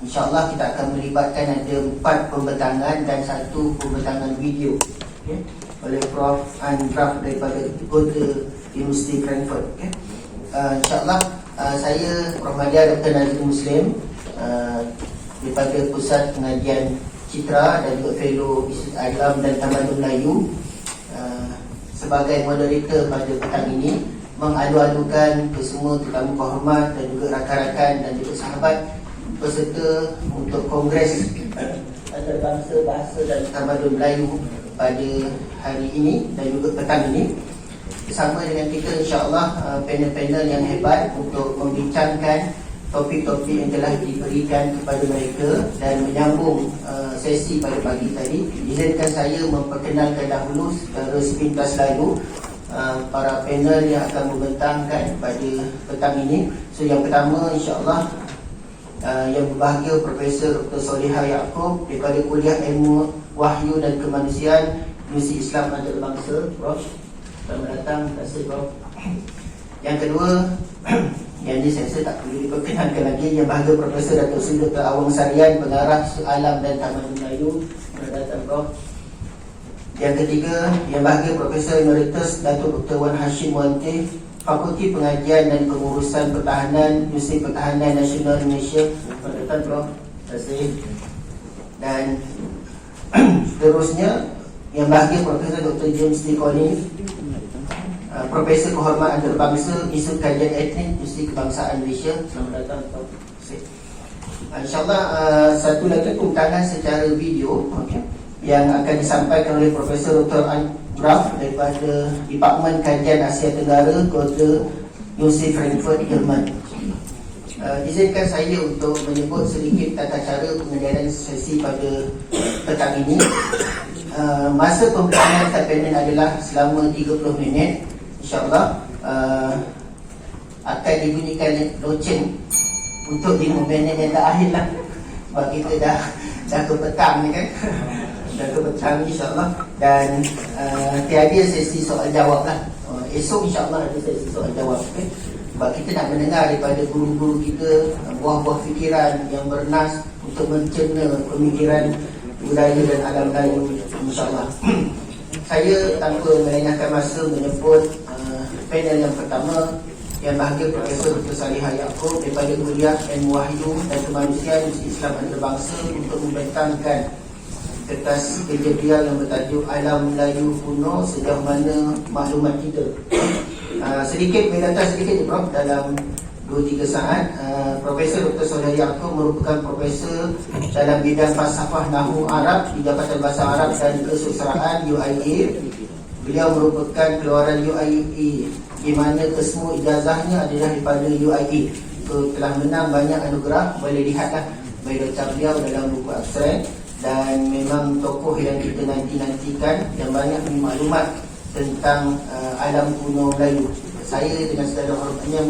InsyaAllah kita akan melibatkan ada 4 pembentangan dan 1 pembentangan video, oleh Prof. Andraf daripada Kota Universiti Cranford. InsyaAllah saya Prof. Madia Dr. Nazrul Muslim daripada Pusat Pengajian Citra dan juga Fellow Institut Alam dan Tamadun Melayu, sebagai moderator pada petang ini, mengalu-alukan kesemua tetamu kehormat dan juga rakan-rakan dan juga sahabat peserta untuk Kongres Antarabangsa Bahasa dan Tamadun Melayu pada hari ini dan juga petang ini. Bersama dengan kita insya-Allah panel-panel yang hebat untuk membincangkan topik-topik yang telah diberikan kepada mereka dan menyambung sesi pada pagi tadi. Izinkan saya memperkenalkan dahulu secara sepintas lalu para panel yang akan membentangkan pada petang ini. So yang pertama insya-Allah yang berbahagia Profesor Dr. Solihah Yaakob daripada Kuliah Ilmu Wahyu dan Kemanusiaan Universiti Islam Antarabangsa. Prof, selamat datang. Terima kasih Prof. Yang kedua, yang ini saya tak perlu diperkenalkan lagi, yang bahagia Profesor Datuk Seri Dr. Awang Sarian, Pengarah Alam dan Tamadun Melayu. Selamat datang Prof. Yang ketiga, yang bahagia Profesor Emeritus Datuk Dr. Wan Hashim Wante, Fakulti Pengajian dan Pengurusan Pertahanan Universiti Pertahanan Nasional Malaysia. Selamat datang Prof. Terima kasih. Dan seterusnya, yang bahagia Profesor Dr. James D. Collins, Profesor Kehormatan Antarabangsa Institut Kajian Etnik Universiti Kebangsaan Malaysia. Selamat datang Prof. InsyaAllah satu lagi pembentangan secara video yang akan disampaikan oleh Profesor Dr. Andraf daripada Departemen Kajian Asia Tenggara Kota Universiti Frankfurt, Jerman. Izinkan saya untuk menyebut sedikit tata cara penyelenggaraan sesi pada petang ini. Masa pembentangan panel adalah selama 30 minit. InsyaAllah akan dibunyikan loceng untuk 5 minit yang tak akhir lah, sebab kita dah ke petang ni kan. Dah ke petang insyaAllah. Dan tiada sesi soal jawab lah. Esok insyaAllah ada sesi soal jawab, sebab kita nak mendengar daripada guru-guru kita buah-buah fikiran yang bernas untuk mencerna pemikiran budaya dan alam Melayu insyaAllah. Saya tanpa melengahkan masa menyebut panel yang pertama, yang bahagia Profesor Dr. Solihah Yaakob daripada Kuliah Ilmu Wahyu dan Kemanusiaan Universiti Islam Antarabangsa untuk membentangkan kertas kerja beliau yang bertajuk Alam Melayu Kuno, sejauh mana maklumat kita. Sedikit mendatang sedikit je Prof, dalam 2-3 saat. Profesor Dr. Solihah Yaakob merupakan profesor dalam bidang falsafah Nahwu Arab di Jabatan Bahasa Arab dan Kesusasteraan UIA. Beliau merupakan keluaran UIA, di mana kesemua ijazahnya adalah daripada UIA. So telah menang banyak anugerah, boleh lihatlah biodata beliau dalam buku abstrak. Dan memang tokoh yang kita nanti-nantikan yang banyak maklumat tentang alam kuno Melayu. Saya dengan segala hormatnya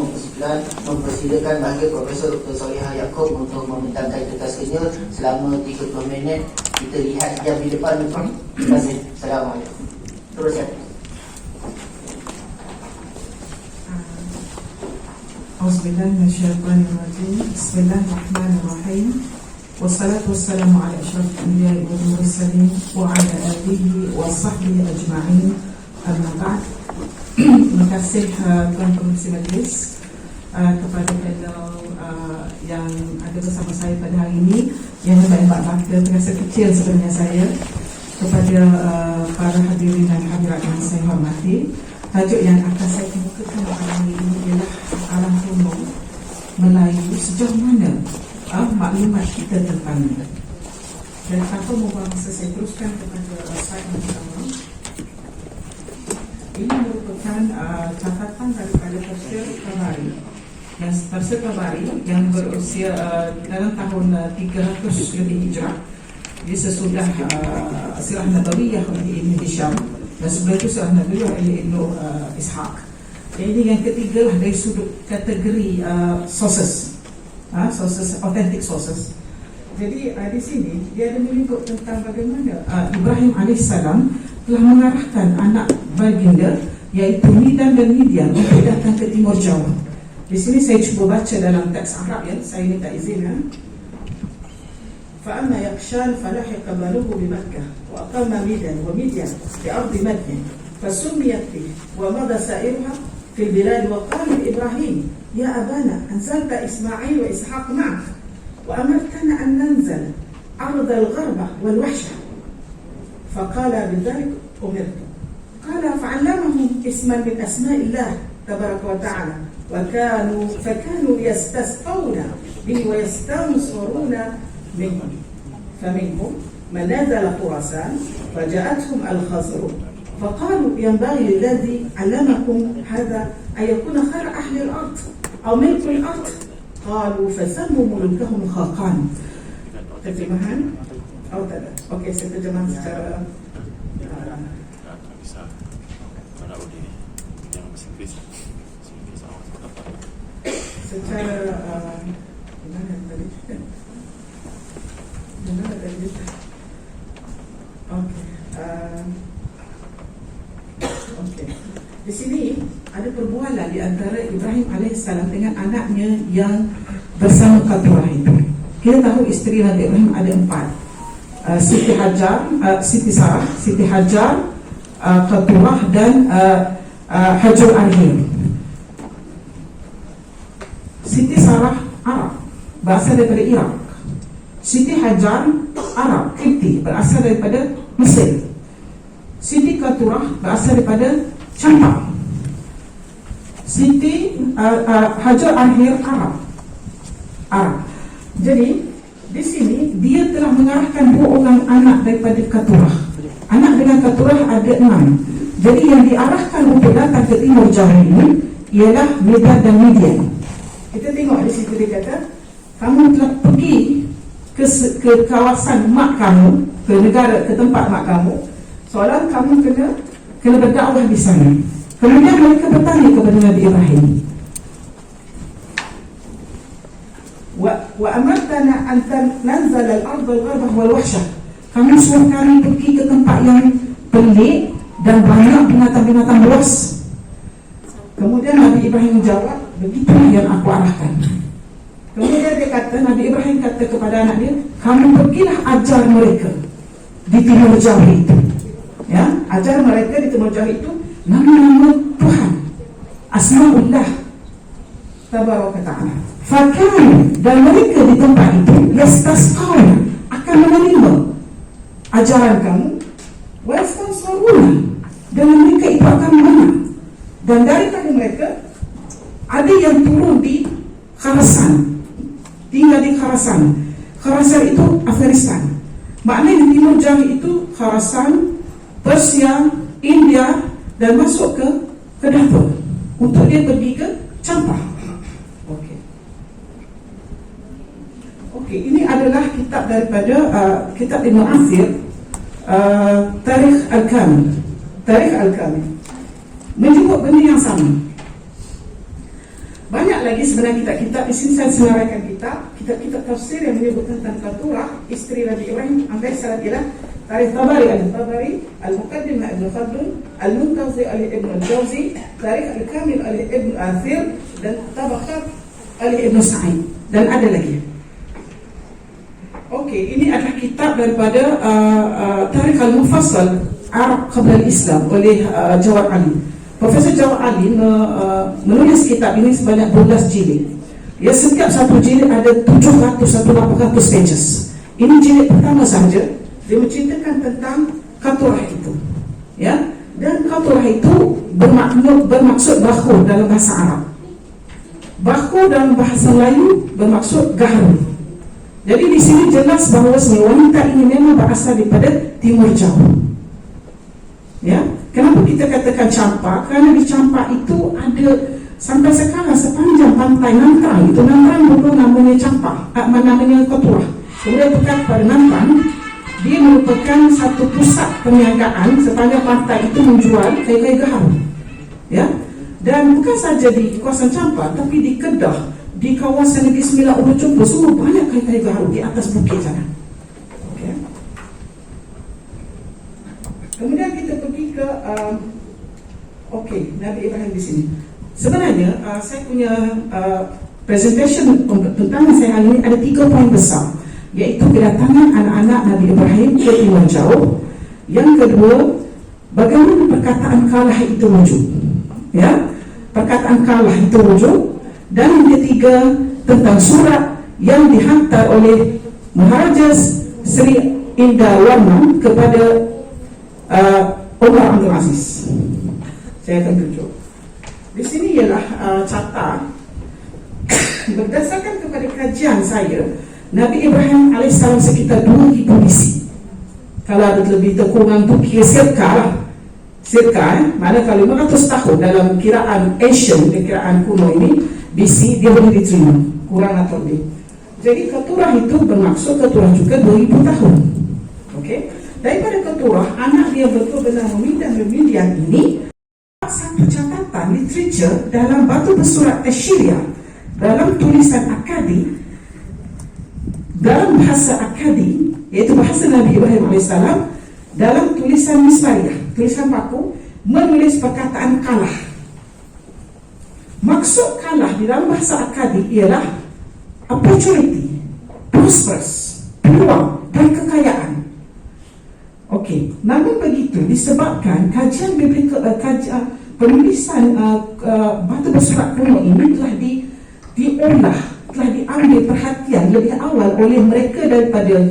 mempersilakan bahagia Profesor Dr. Solihah Yaakob untuk membentangkan kertas kerja selama 30 minit. Kita lihat jam di depan. Terima kasih. Assalamualaikum. Teruskan. Auzubillahiminasyaitonirrajim. Bismillahirrahmanirrahim. Wassalatu wassalamu ala asyrafil anbiya'i wal mursalin wa ala alihi wa sahbihi ajma'in. Amma ba'd. Terima kasih Tuan Pengerusi Majlis, kepada panel yang ada bersama saya pada hari ini, yang hebat-hebat bangga, terasa kecil sebenarnya saya, kepada para hadirin dan hadirat yang saya hormati. Tajuk yang akan saya kemukakan pada hari ini ialah Alam Kuno Melayu, sejauh mana maklumat kita tentangnya. Dan tanpa membuang masa, saya teruskan kepada slide yang pertama. Ini merupakan catatan daripada Tafsir Tabari. Dan Tafsir Tabari yang berusia dalam tahun 300 lebih Hijrah, dia sesudah Sirah Nabawiyah oleh Ibn Hisham, dan sebelum itu Sirah Nabawiyah oleh Ibn Ishaq. Ini yang ketiga lah dari sudut kategori sources, authentic sources. Jadi di sini dia ada menyebut tentang bagaimana Ibrahim AS telah mengarahkan anak baginda, iaitu Midan dan Midian, untuk datang ke Timur Jawa. Di sini saya cuba baca dalam teks Arab, ya. Saya minta izin, ya. فأما يقشان فلحق ماله بمكة وأقام مدين بأرض مدين فسميت به ومضى سائرها في البلاد. وقال لإبراهيم يا أبانا أنزلت إسماعيل وإسحاق معك وأمرتنا أن ننزل أرض الغربة والوحشة فقال بذلك أمرت. قال فعلمهم اسما من أسماء الله تبارك وتعالى فكانوا يستسقون به ويستنصرون منهم فمنهم من نزل خراسان فجاءتهم الخزر فقالوا ينبغي للذي علمكم هذا أن يكون خير أهل الأرض أو ملك الأرض. قالوا فسموا ملكهم خاقان. Terjemahan atau tidak? Okey, saya terjemahkan secara gimana tadi? Okey. Di sini ada perbualan di antara Ibrahim alaihissalam dengan anaknya yang bersama Keturah itu. Kita tahu isteri Nabi Ibrahim ada 4, Siti Hajar, Siti Sarah, Siti Hajar, Keturah dan Hajar Arhim. Siti Sarah Arab, berasal daripada Iraq. Siti Hajar Arab, Kipti, berasal daripada Mesir. Siti Keturah berasal daripada Campak. Siti Hajar Arhim Arab. Jadi di sini dia telah mengarahkan 2 orang anak daripada Keturah. Anak dengan Keturah ada 6. Jadi yang diarahkan untuk datang ke Timur Jauh ini ialah Medad dan Midian. Kita tengok di situ dia kata, kamu telah pergi ke kawasan mak kamu, ke negara, ke tempat mak kamu. Soalan kamu kena berdakwah di sana. Kemudian mereka bertanya kepada Nabi Ibrahim, wa amartana an nanzal al-ardh al-gharbah wal wahshah. Kamu suruh kami pergi ke tempat yang pelik dan banyak binatang-binatang buas. Kemudian Nabi Ibrahim menjawab, begitulah yang aku arahkan. Kemudian dia kata, Nabi Ibrahim kata kepada anak dia, kamu pergilah ajar mereka di Timur Jauh itu. Ya, ajar mereka di Timur Jauh itu nama-nama Tuhan, Asmaullah Tabaraka Ta'ala. Fakan, dan mereka di tempat itu yastasqauna, akan menerima ajaran kamu, wa yastansaruna, dan mereka itu akan menang. Dan daripada mereka ada yang turun di Khurasan, tinggal di Khurasan. Khurasan itu Afghanistan. Maknanya di Timur Jauh itu Khurasan, Persia, India, dan masuk ke Darfur untuk dia pergi ke Campak. Okey, ini adalah kitab daripada kitab Ibn Athir, Tarikh Al-Kamil menyebut benda yang sama. Banyak lagi sebenarnya kitab-kitab. Di sini saya senaraikan kitab-kitab tafsir yang menyebut tentang Keturah, isteri Nabi Ibrahim alaihissalam, ialah Tarikh Tabari Al-Tabari, Al-Muqaddimah Ibn Khaldun, Al-Muntazi oleh Ibn Al-Jawzi, Tarikh Al-Kamil oleh Ibn Athir, dan Tabaqat oleh Ibn Sa'id, dan ada lagi. Okey, ini adalah kitab daripada Tarikh Al-Mufassal Arab Qabla Al-Islam oleh Jawad Ali. Profesor Jawad Ali menulis kitab ini sebanyak 12 jilid. Ya, setiap satu jilid ada 700 atau 800 pages. Ini jilid pertama saja. Dia menceritakan tentang Keturah itu. Ya, dan Keturah itu bermaksud bahu dalam bahasa Arab. Bahu dalam bahasa Melayu bermaksud gaharu. Jadi di sini jelas bahawa wanita ini memang berasal daripada Timur Jauh. Ya, kenapa kita katakan Campak? Kerana di Campak itu ada sampai sekarang sepanjang pantai Nantrang. Itu Nantrang dulu namanya Campak, namanya Keturah. Kemudian tukar kepada Nantrang. Dia merupakan satu pusat perniagaan sepanjang pantai itu menjual kayu-kayu gaharu. Ya, dan bukan saja di kawasan Campak, tapi di Kedah, di kawasan Negeri Sembilan Ulu Jumpa, semua banyak kayu-kayu gaharu di atas bukit sana. Okay. Kemudian kita pergi ke Nabi Ibrahim di sini. Sebenarnya saya punya presentation tentang saya hari ini ada 3 poin besar. iaitu kedatangan anak-anak Nabi Ibrahim ke Timur Jauh. Yang kedua, bagaimana perkataan kalah itu wujud, ya, perkataan kalah itu wujud. Dan yang ketiga, tentang surat yang dihantar oleh Maharaja Sri Indah Warman kepada Umar Abdul Aziz. Saya akan tunjuk. Di sini ialah carta. Berdasarkan kepada kajian saya, Nabi Ibrahim AS sekitar 2000 BC. Kalau ada lebih kurang tu kira circa lah. Circa, mana kalau 500 tahun dalam kiraan Asian, kiraan kuno ini, BC dia boleh diterima, kurang atau lebih. Jadi keturah itu bermaksud keturah juga 2000 tahun. Okey. Daripada keturah, anak dia betul-betul memindah ini satu catatan literature dalam batu bersurat Assyria, dalam tulisan Akkadi, dalam bahasa Akkadi, iaitu bahasa Nabi Ibrahim AS, dalam tulisan Mismariyah, tulisan baku, menulis perkataan kalah. Maksud kalah di dalam bahasa Akkadi ialah opportunity, prosperous, peluang dan kekayaan. Okey, namun begitu disebabkan kajian penulisan batu bersurat kuno ini telah diolah, telah diambil perhatian lebih awal oleh mereka daripada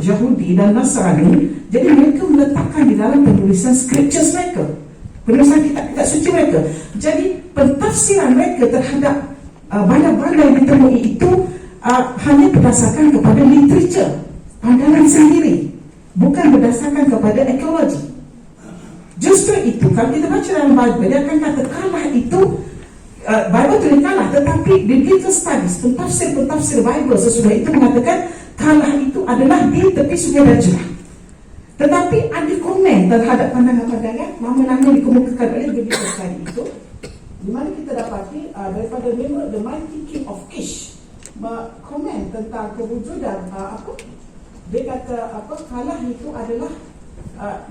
Yahudi dan Nasrani. Jadi mereka meletakkan di dalam penulisan scriptures mereka, penulisan kitab-kitab suci mereka. Jadi pentafsiran mereka terhadap benda-benda yang ditemui itu hanya berdasarkan kepada literature, pandangan sendiri, bukan berdasarkan kepada ekologi. Justru itu, kalau kita baca dalam Bible, dia akan kata kalah itu, Bible tulis kalah, tetapi biblical studies, pentafsir Bible sesudah itu mengatakan kalah itu adalah di tepi sungai Dajlah. Tetapi ada komen terhadap pandangan-pandangan nama-nama dikemukakan oleh biblical study itu, di mana kita dapati daripada The Mighty King of Kish komen tentang kewujudan dia kata kalah itu adalah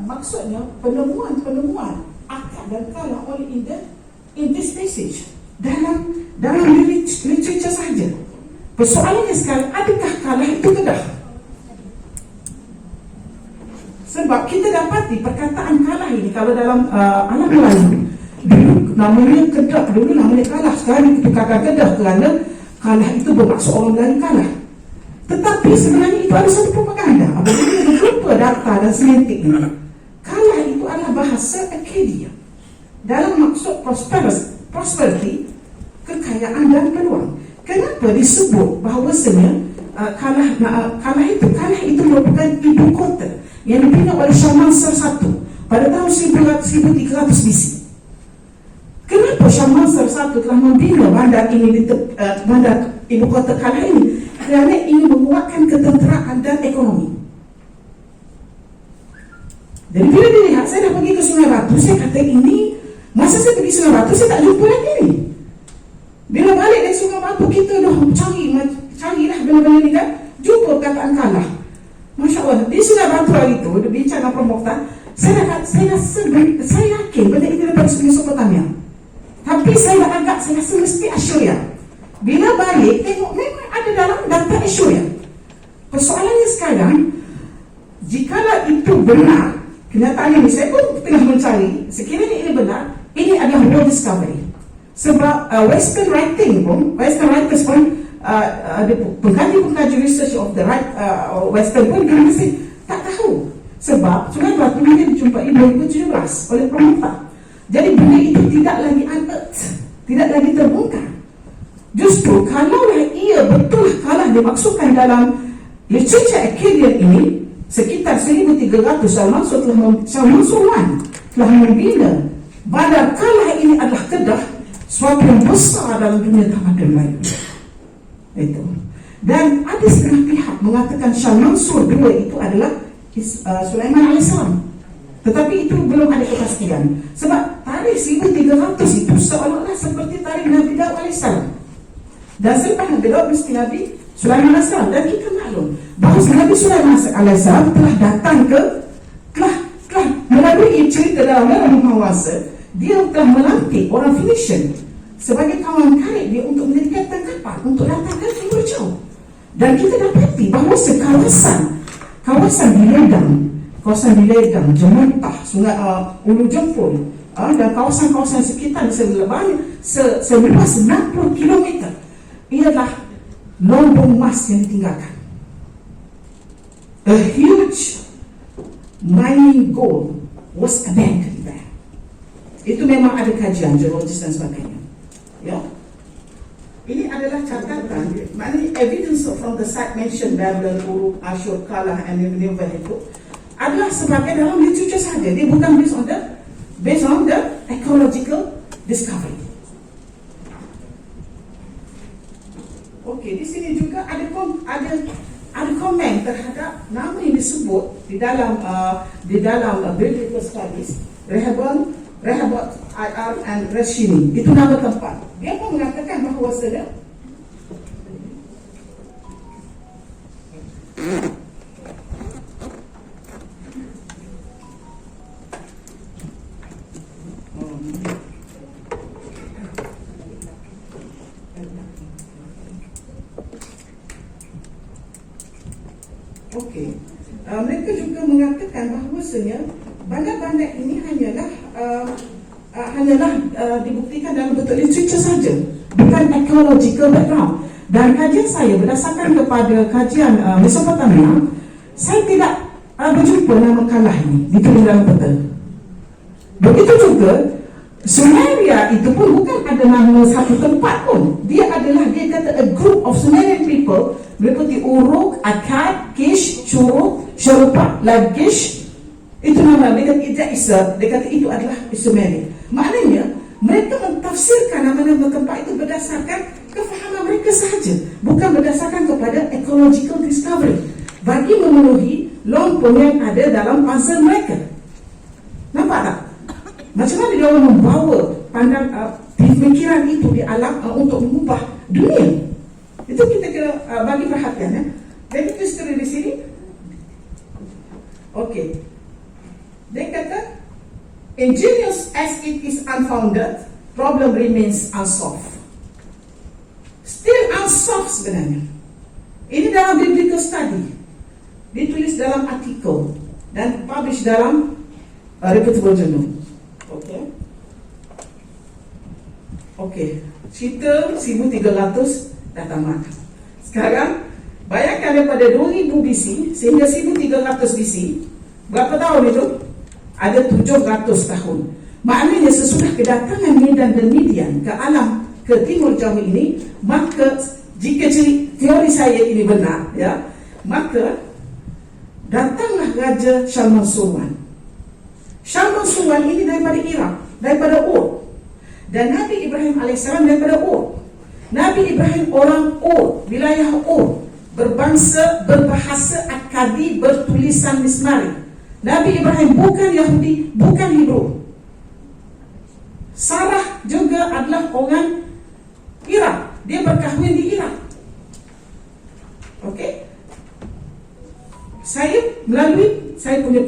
maksudnya penemuan akad dan kalah oleh in this passage dalam literature sahaja. Persoalannya sekarang, adakah kalah itu kedah? Sebab kita dapati perkataan kalah ini kalau dalam alam Melayu dulu namanya kedah, dulu namanya kalah, sekarang ditukarkan kedah kerana kalah itu bermaksud orang Melayu kalah. Tetapi sebenarnya itu ada satu propaganda. Apabila berupa data dan semantik ini, kalah itu adalah bahasa Akkadia dalam maksud prosperity, kekayaan dan peluang. Kenapa disebut bahawasanya kalah itu merupakan ibu kota yang dibina oleh Shah Mansur I pada tahun 1300 BC. Kenapa Shah Mansur I telah membina bandar ini, bandar ibu kota kalah ini? Kerana ingin menguatkan ketenteraan dan ekonomi. Dan bila dilihat, saya dah pergi ke Sungai Batu, saya kata ini, masa saya pergi Sungai Batu, saya tak jumpa lagi ni. Bila balik dari Sungai Batu, kita dah carilah benda-benda ni kan, jumpa perkataan kalah. Masya Allah, di Sungai Batu hari itu, dia bincang dengan Prof. Saya yakin benda ini daripada Mesopotamia. Tapi saya rasa mesti Assyria. Bila balik, tengok memang ada dalam data Assyria. Persoalannya sekarang, jikalau itu benar, kenyataan ini saya pun tengah mencari, sekiranya ini benar, ini adalah world discovery. Sebab Western writers pun, pengkaji research of the Western pun dia masih tak tahu. Sebab Sungai Batu hanya dijumpai 2017 oleh Prof. Jadi benda itu tidak lagi unearthed, tidak lagi terbongkar. Justru kalaulah ia betul kalah dimaksudkan dalam literature Akkadian ini, sekitar 1300 Shah Mansur I telah membina bandar kalah ini adalah Kedah, suatu yang besar dalam dunia tamadun Melayu. Itu. Dan ada setengah pihak mengatakan Shah Mansur II itu adalah Sulaiman AS. Tetapi itu belum ada kepastian. Sebab tarikh 1300 itu seolah-olah seperti tarikh Nabi Daud AS. Dan selepas Nabi Daud mesti Nabi Sulaiman AS. Dan kita maklum bahawa Nabi Sulaiman AS telah datang telah melalui cerita dalam Muhawasa, dia telah melantik orang Phoenician sebagai kawan karib dia untuk menjadi kapten kapal untuk datang ke Timur Jauh. Dan kita dapati bahawa kawasan di Ledang, Jemuntah, Sungai Ulu Jempol, dan kawasan-kawasan sekitar seluas 60 km ialah lombong emas yang ditinggalkan. A huge mining gold was abandoned there. Itu memang ada kajian geologis dan sebagainya. Ya. Ini adalah catatan, maknanya evidence from the site mentioned Babel, Uruk, Ashur, Kalah, and Nineveh itu adalah sebagai dalam literature saja. Dia bukan based on the ecological discovery. Okey, di sini juga ada komen terhadap nama yang disebut di dalam biblical studies, Rehoboth, Ir and Reshini. Itu nama tempat. Dia pun mengatakan bahawa mereka juga mengatakan bahawasanya bandar-bandar ini hanyalah dibuktikan dalam bentuk literature saja, bukan ecological background. Dan kajian saya berdasarkan kepada kajian Mesopotamia, saya tidak berjumpa nama Kalah ini ditulis dalam peta. Begitu juga Sumeria itu pun bukan ada nama satu tempat pun. Dia kata a group of Sumerian people meliputi Uruk, Akkad, Kish, Shuruk, Shurupa, Lagish. Itu nama dia kata itu adalah Sumeria. Maknanya mereka mentafsirkan nama-nama tempat itu berdasarkan kefahaman mereka sahaja, bukan berdasarkan kepada ecological discovery bagi memenuhi lompong yang ada dalam puzzle mereka. Nampak tak? Macam mana dia orang membawa pemikiran itu di alam untuk mengubah dunia. Itu kita kena bagi perhatian ya. Jadi history di sini. Okey. Dia kata, ingenious as it is unfounded, problem remains unsolved. Still unsolved sebenarnya. Ini dalam biblical study, ditulis dalam artikel dan publish dalam reputable journal. Okey. Cerita 1300 dah tamat. Sekarang bayangkan daripada 2000 BC sehingga 1300 BC, berapa tahun itu? Ada 700 tahun. Maknanya sesudah kedatangan Medan dan Midian ke alam, ke timur jauh ini, maka jika teori saya ini benar ya, maka datanglah Raja Shalmaneser. Shalmaneser ini daripada Iraq, daripada Ur. Dan Nabi Ibrahim AS daripada Ur. Nabi Ibrahim orang Ur, wilayah Ur, berbahasa Akkadi, bertulisan Mismari. Nabi Ibrahim bukan Yahudi, bukan Hebrew. Sarah juga adalah orang Iraq. Dia berkahwin di Iraq. Okey. Saya punya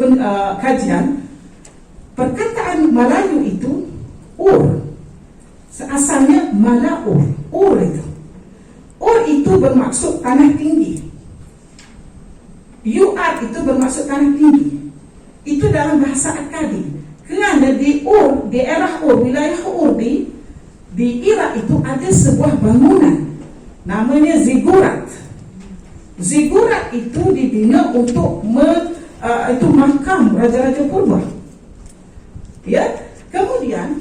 kajian, perkataan Melayu itu Ur. Asalnya Malaur. Ur itu bermaksud tanah tinggi. UR itu bermaksud tanah tinggi. Itu dalam bahasa Akkadi. Kerana di Ur, daerah Ur, wilayah Ur di Iraq itu ada sebuah bangunan namanya Ziggurat. Ziggurat itu dibina untuk itu makam raja-raja purba. Ya, kemudian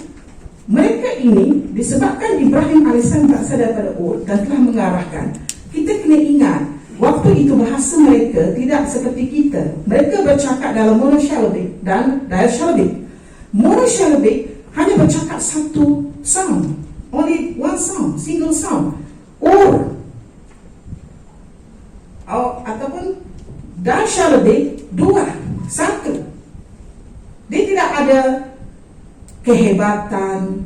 mereka ini disebabkan Ibrahim AS berasal daripada Ur dan telah mengarahkan. Kita kena ingat, waktu itu bahasa mereka tidak seperti kita. Mereka bercakap dalam monosyllabik dan diasyllabik. Monosyllabik hanya bercakap satu sound, only one sound, single sound. Ur ataupun diasyllabik dua, satu. Dia tidak ada kehebatan,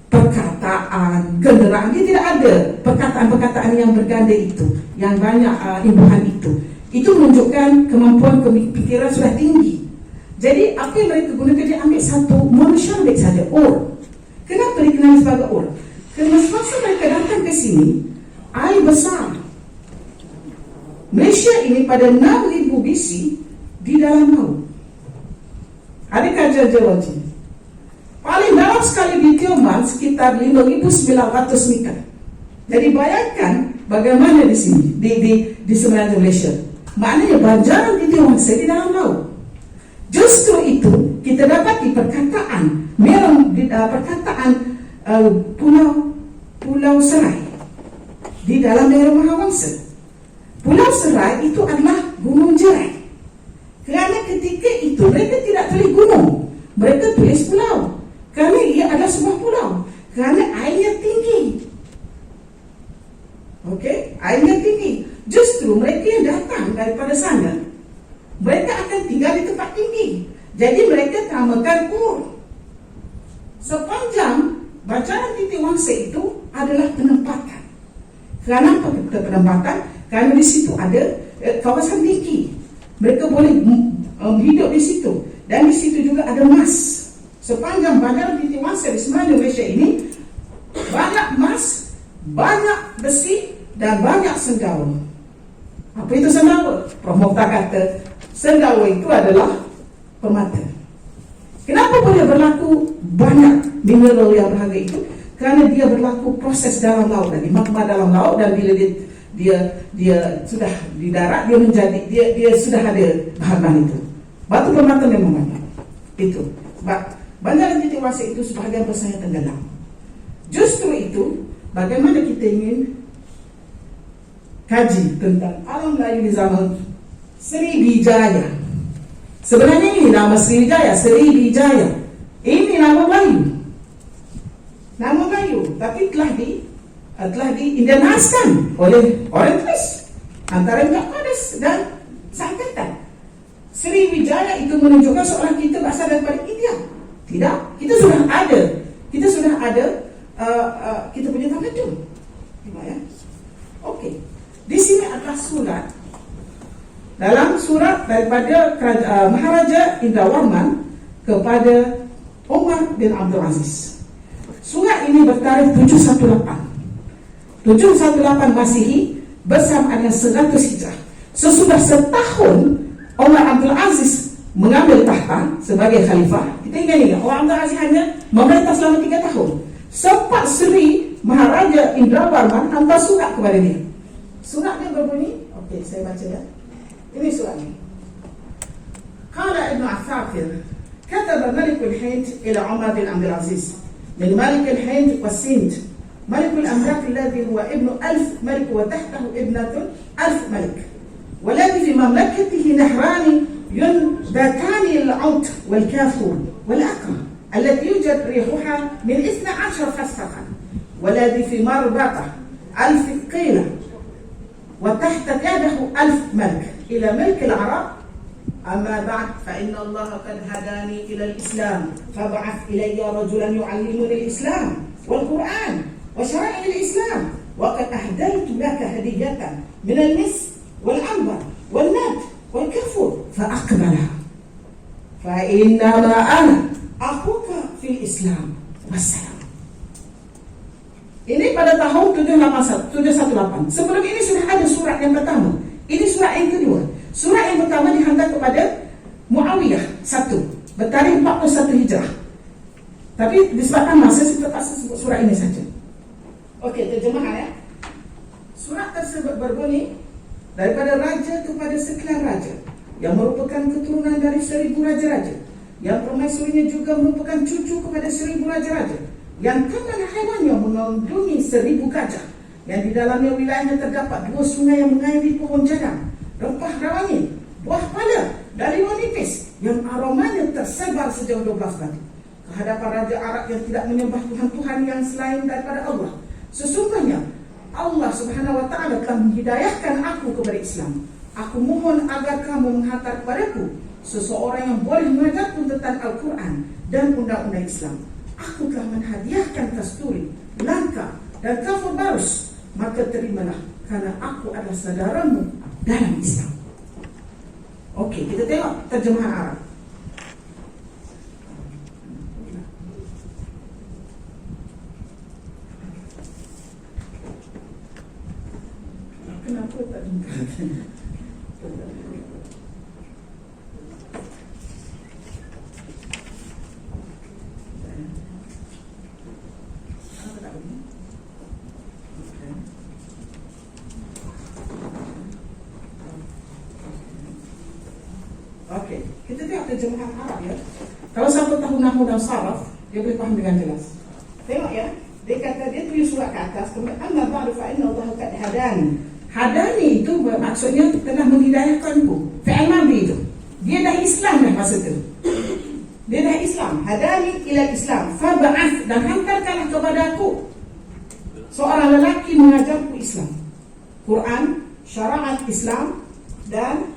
perkataan, kenderaan. Dia tidak ada perkataan-perkataan yang berganda itu, yang banyak imbuhan itu. Itu menunjukkan kemampuan pikiran sudah tinggi. Jadi apa yang mereka gunakan, dia ambil satu monosyllabik saja, Ur. Kenapa dikenali sebagai Ur? Kerana semasa mereka datang ke sini, air besar. Malaysia ini pada 6000 BC di dalam laut. Adakah geologi? Paling dalam sekali di Tioman sekitar 5.900 meter. Jadi bayangkan bagaimana di sini di semenanjung Malaysia. Maknanya banjaran di Tioman di dalam laut. Justru itu kita dapat di perkataan Pulau Serai di dalam daerah Mahawangsa. Pulau Serai itu adalah Gunung Jerai. Kerana ketika itu mereka tidak tulis gunung, mereka tulis pulau. Kerana ia adalah sebuah pulau. Kerana airnya tinggi. Okey, airnya tinggi. Justru mereka yang datang daripada sana, mereka akan tinggal di tempat tinggi. Jadi mereka namakan Ur. Sepanjang banjaran titik wangsa itu adalah penempatan. Kenapa penempatan? Kerana di situ ada kawasan tinggi. Mereka boleh hidup di situ. Dan di situ juga ada emas. Sepanjang banjaran titik wangsa di semenanjung Malaysia ini, banyak emas, banyak besi dan banyak sendawa. Apa itu sendawa? Prof Mokhtar kata sendawa itu adalah permata. Kenapa boleh berlaku banyak mineral yang berharga itu? Kerana dia berlaku proses dalam laut tadi, magma dalam laut, dan bila dia sudah di darat, dia sudah ada bahan-bahan itu. Batu permata memang banyak. Itu sebab banjaran titik wangsa itu sebahagian besarnya tenggelam. Justru itu bagaimana kita ingin kaji tentang alam Melayu di zaman Sriwijaya. Sebenarnya ini nama Sriwijaya, Sriwijaya. Ini nama Melayu. Nama Melayu, tapi telah diindianaskan oleh orang Inggeris antara Indo Kodes dan Sangkatan. Sriwijaya itu menunjukkan seorang kita berasal daripada India. Tidak, kita sudah ada kita punya tamadun. Tengok ya. Okey. Di sini adalah surat. Dalam surat daripada Maharaja Indrawarman kepada Umar bin Abdul Aziz. Surat ini bertarikh 718 Masihi bersama dengan 100 Hijrah. Sesudah setahun Umar Abdul Aziz mengambil tahta sebagai khalifah. Kita ingat Umar Abdul Aziz hanya memerintah selama 3 tahun. Sempat Sri Maharaja Indrawarman hantar surat kepada dia. Surat dia berbunyi, okey, saya baca ya. Ini surat ini. Qala Ibn Athakir, kataba Malik al-Hind ila Umar bin Abdul Aziz من ملك الهند والسند ملك الأملاك الذي هو ابن 1000 ملك وتحته ابنة 1000 ملك والذي في مملكته نهران ينبتان العود والكافور والأقرى التي يوجد ريحها من 12 فسخا والذي في مربطة 1000 قيلة وتحت يده 1000 ملك إلى ملك العرب. أما بعد فإن الله قد هداني إلى الإسلام فابعث إلي رجلا يعلمني الإسلام والقرآن وشرائع الإسلام وقد أهديت لك هدية من المسك والعنبر والنبت والكفور فأقبل فإنما أنا أخوك في الإسلام والسلام. Ini pada tahun 718. Sebelum ini sudah ada surat yang pertama. Ini surat yang kedua. Surat yang pertama dihantar kepada Muawiyah 1, bertarikh 41 Hijrah. Tapi disebabkan masa saya terpaksa sebut surat ini saja. Okey, terjemahan ya. Surat tersebut berbunyi, daripada raja kepada sekalian raja, yang merupakan keturunan dari 1000 raja-raja, yang permaisurinya juga merupakan cucu kepada 1000 raja-raja, yang tangan haiwannya mengandungi 1000 gajah, yang di dalamnya wilayahnya terdapat 2 sungai yang mengairi pohon jadam, rempah rawani, buah pala dan limau nipis yang aromanya tersebar sejauh 12 batu kehadapan raja Arab yang tidak menyembah Tuhan-Tuhan yang selain daripada Allah. Sesungguhnya Allah Subhanahu wa taala telah menghidayahkan aku kepada Islam. Aku mohon agar kamu menghantar kepadaku seseorang yang boleh mengajarku tentang Al-Quran dan undang-undang Islam. Aku telah menhadiahkan kasturi, langka dan kafur barus, maka terimalah, karena aku adalah saudaramu dalam Islam. Okey, kita tengok terjemahan Arab. Kenapa tak dengar? Okey, kita tengok terjemahan Arab ya. Kalau siapa tahu nahwu dan saraf, dia boleh faham dengan jelas. Tengok ya, dia kata dia tulis surat ke atas, kemudian amma ba'du fa inna Allah qad hadani. Hadani itu maksudnya telah menghidayahkanku. Fi'il madhi itu. Dia dah Islam dah masa itu. Dia dah Islam. Hadani ila Islam. Fab'ath, dan hantarkanlah kepada aku seorang lelaki mengajarku Islam. Quran, syariat Islam, dan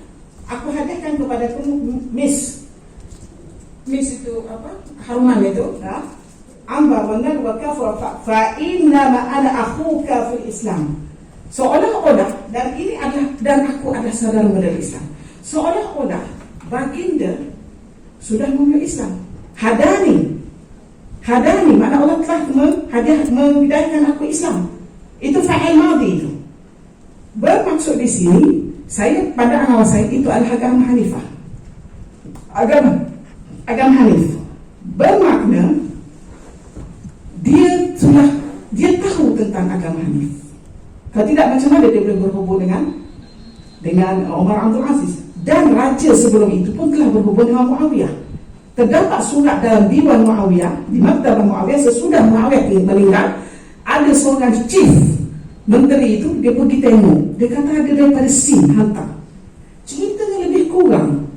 aku hadiahkan kepada kamu mis. Mis itu apa? Haruman itu. Ya. Amba wa nad wa kafar fa inna ma ana akhuka fil Islam. Seolah-olah, dan ini adalah, dan aku adalah saudara dari Islam. Seolah-olah baginda sudah memeluk Islam. Hadani, makna Allah telah menghidayahkan aku Islam. Itu fa'il madhi itu. Bermaksud di sini, saya pada awal saya itu adalah agama Hanifah. Agama Hanif bermakna dia tahu tentang agama Hanif. Kalau tidak, macam mana dia boleh berhubung dengan Umar Abdul Aziz? Dan raja sebelum itu pun telah berhubung dengan Muawiyah. Terdapat surat dalam Diwan Muawiyah, di Maktabah Muawiyah, sesudah Muawiyah meninggal, ada seorang chief menteri itu, dia pergi tengok. Dia kata ada daripada Sin hantar. Ceritanya lebih kurang.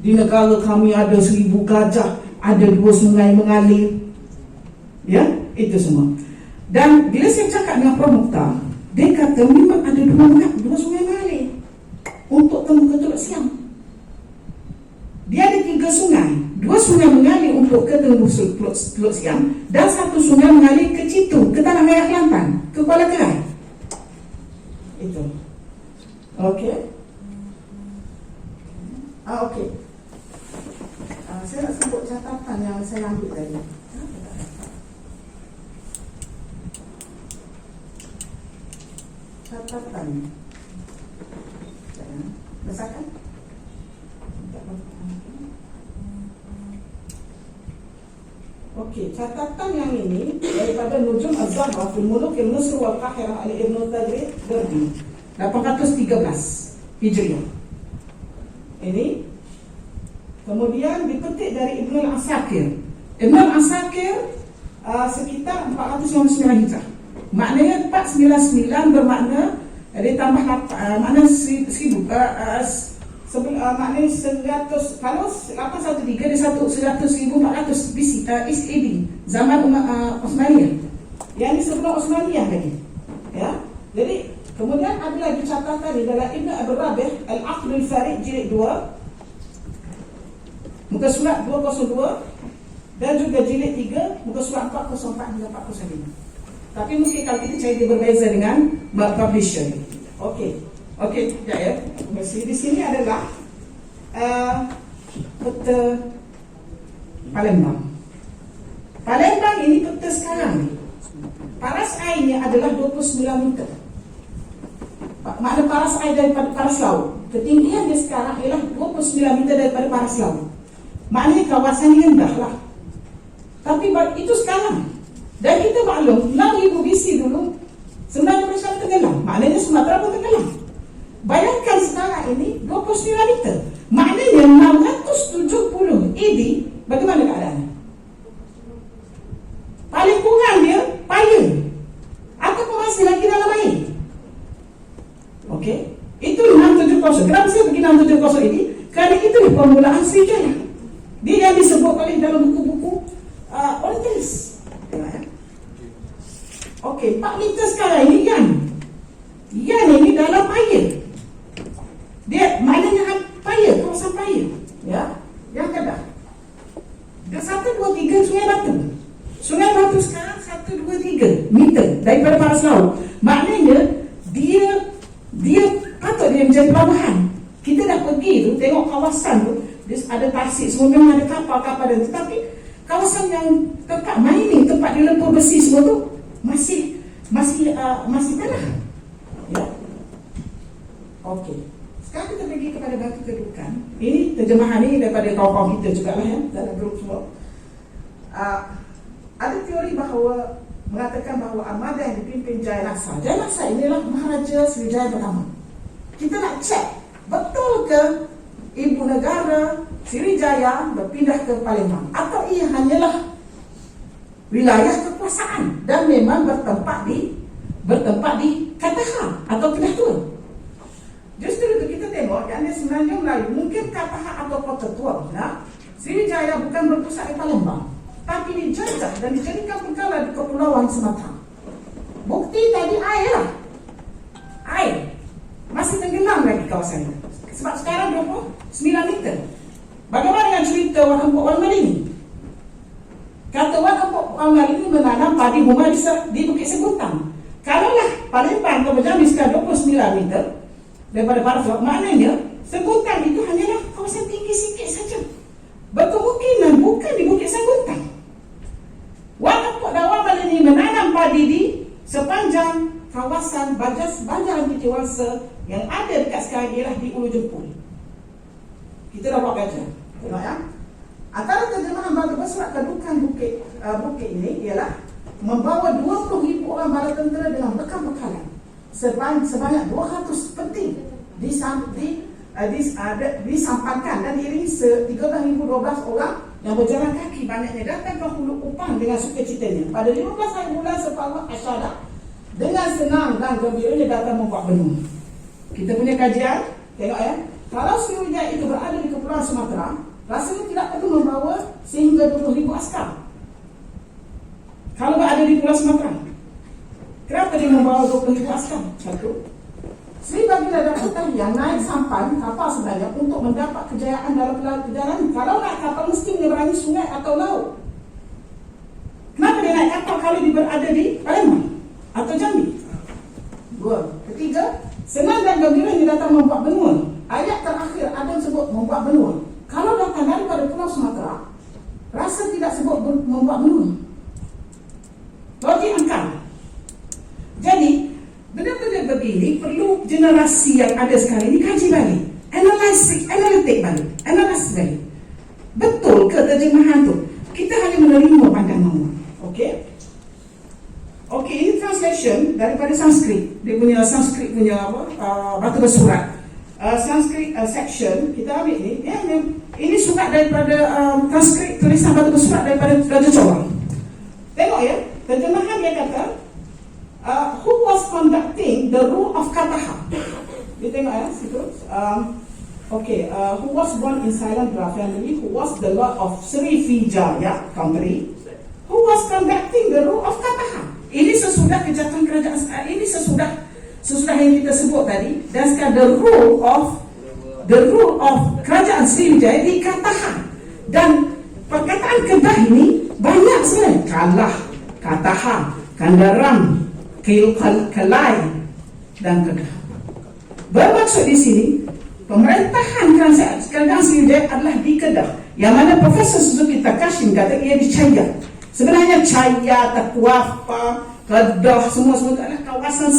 Di negara kami ada 1000 gajah, ada 2 sungai mengalir. Ya, itu semua. Dan bila saya cakap dengan Prof. Mukhtar, dia kata memang ada 2 sungai mengalir untuk temu ke Teluk Siam. Dia ada 3 sungai. 2 sungai mengalir untuk ke Teluk Siam, dan 1 sungai mengalir ke Citu, ke Tanah Merah Kelantan, ke Kuala Kerai. Itu. Okey. Okey. Saya nak sebut catatan yang saya ambil tadi. Catatan. Bacakan. Okey, catatan yang ini daripada Nujum Az-Zahra fil Muluk al-Misr wal Qahirah oleh Ibn Tagrid Berdi 813 Hijriah. Ini kemudian dipetik dari Ibn Al-Asakir. Ibn Al-Asakir sekitar 499 Hijrah. Maknanya 499 bermakna dia tambah makna 1000 maknanya 100. Kalau 813 dia 100,400 BC AD, zaman Osmaniyah. Yang ini sebelum Osmaniyah lagi. Ya. Jadi kemudian ada lagi catatan di dalam Ibn Abdul Rabih Al-Aqd Al-Farid jilid 2 muka surat 202, dan juga jilid 3 muka surat 404 hingga 405. Tapi mungkin kalau kita cari dia berbeza dengan publisher. Okey, sekejap ya. Di sini adalah peta Palembang. Palembang ini peta sekarang. Paras airnya adalah 29 meter. Makna paras air daripada paras laut. Ketinggian dia sekarang ialah 29 meter daripada paras laut. Maknanya kawasan yang rendah lah. Tapi itu sekarang. Dan kita maklum 6,000 BC dulu sebenarnya Malaysia tenggelam. Maknanya Sumatera pun tenggelam. Bayangkan sekarang ini 29 meter. Maknanya 670 AD. Bagaimana keadaannya? Paling kurang dia payung ataupun masih lagi dalam air. Okey, itu 670. Kenapa saya pergi 670 ini? Kerana itu permulaan Sriwijaya. Dia yang disebut oleh dalam buku-buku orientalis. Okey, 4 meter sekarang ini Yan ini dalam air. Dia maknanya payung, kawasan payung. Ya, yang kedua. Dia 1, 2, 3 Sungai Batu. Sungai Batu sekarang 1, 2, 3 meter daripada paras laut. Maknanya dia patut dia menjadi pelabuhan. Kita dah pergi tu tengok kawasan tu, dia ada tasik semua, memang ada kapal-kapal dan tetapi kawasan yang tempat mining, tempat dia lempur besi semua tu masih tanah. Ya. Okey. Sekarang kita pergi kepada batu kedudukan. Ini terjemahan ini daripada kawan-kawan kita juga lah ya, dalam grup semua. Ada teori bahawa mengatakan bahawa armada yang dipimpin Jaya Laksa inilah Maharaja Sriwijaya pertama. Kita nak cek betul ke ibu negara Sriwijaya berpindah ke Palembang atau ia hanyalah wilayah kekuasaan dan memang bertempat di Kataha atau Kedah Tua. Justru itu kita tengok yang sebenarnya Melayu mungkin Kataha atau Kota Tua, Sriwijaya bukan berpusat di Palembang, tapi dijajah dan dijadikan pengkala di Kepulauan Sumatera. Bukti tadi air masih tenggelam lagi kawasan ini. Sebab sekarang 29 meter. Bagaimana dengan cerita Wan Empok Wan Malini? Kata Wan Empok Wan Malini menanam padi bunga di Bukit Seguntang. Kalaulah Palembang ke Jambi sekarang 29 meter daripada Parafok, maknanya Seguntang itu hanyalah kawasan tinggi sikit saja. Berkemungkinan bukan di Bukit Seguntang. Wan Empok dan Wan Malini menanam padi di sepanjang kawasan Banjaran Pitiwangsa yang ada dekat sekarang ialah di Ulu Jempol. Kita dah buat gajah. Tengok ya. Antara terjemahan batu bersurat kedudukan bukit ini ialah membawa 20,000 orang bala tentera dengan bekal-bekalan sebanyak 200 peti disampaikan dan diiringi 13,012 orang yang berjalan kaki, banyaknya datang ke Hulu Upang dengan sukacitanya. Pada 15 hari bulan September Asyada, dengan senang dan gembiranya datang membuat benua. Kita punya kajian, tengok ya. Kalau Sriwijaya itu berada di Kepulauan Sumatera, rasanya tidak perlu membawa sehingga 20,000 askar. Kalau berada di Pulau Sumatera, kenapa dia membawa 20,000 askar? Satu, Sri Baginda dan Puteri yang naik sampan kapal sebenarnya untuk mendapat kejayaan dalam perjalanan. Kalau naik kapal mesti menyeberangi sungai atau laut. Kenapa dia naik kapal kalau dia berada di Palembang atau Jambi? Dua. Ketiga, senang dan gembira dia datang membuat benua. Ayat terakhir Adam sebut membuat benua. Kalau datang daripada Pulau Sumatera, rasa tidak sebut membuat benua. Logik angka. Jadi, benda-benda begini perlu generasi yang ada sekarang ini kaji balik, analitik balik. Betul ke terjemahan tu? Kita hanya menerima pandangan. Okey, ini translation daripada Sanskrit. Dia punya Sanskrit punya batu bersurat. Sanskrit section kita ambil ni. Ini surat daripada Sanskrit, tulisan batu bersurat daripada Raja Chola. Tengok ya, terjemahan dia kata who was conducting the rule of Kataha. Dia tengok ya situ. Who was born in Sailendra family, who was the lord of Sriwijaya Company, who was conducting the rule of Kataha. Ini sesudah kejatuhan kerajaan, ini sesudah yang kita sebut tadi, dan sekarang the rule of kerajaan Sriwijaya di Kataha. Dan perkataan Kedah ini banyak sebenarnya. Kalah, Kataha, Kandaram, Kelai dan Kedah. Bermaksud di sini pemerintahan kerajaan Sriwijaya adalah di Kedah, yang mana Profesor Suzuki Takashin kata ia di Chaya. Sebenarnya Chaya, Takuafa, Kedah semua adalah kawasan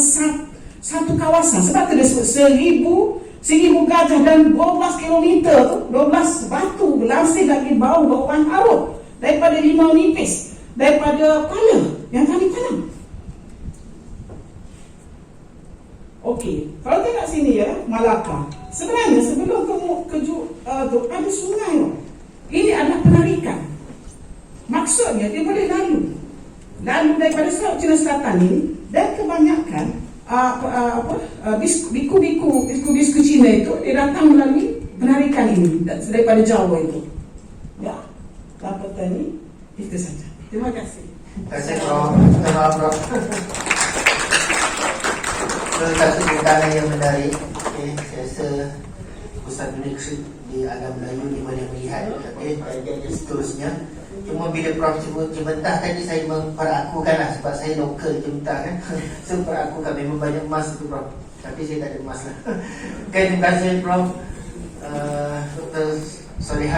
satu kawasan. Sebab tu dia sebut 1,000 gajah dan 12 kilometer tu, 12 batu berlangsir lagi bau-bauan arut daripada limau nipis, daripada pala yang kami tanam. Okey, kalau tengok sini ya, Malaka. Sebenarnya sebelum tu ada sungai. Ini adalah penarikan. Maksudnya dia boleh lalu daripada Selat Cina Selatan ini, dan kebanyakan biku-biku Cina itu dia datang melalui penarikan ini daripada Jawa itu. Ya, dapat ini itu saja. Terima kasih. Terima kasih Prof. Satu pertanyaan yang menarik. Saya rasa Ustaz Negeri di alam Melayu di mana melihat dan seterusnya. Cuma bila Prof sebut Jembentah tadi, saya memperakukanlah sebab saya lokal Jembentah kan. So perakukan memang banyak emas tu Prof. Tapi saya tak ada emas lah. Okay, terima kasih Prof. Dr. Solihah.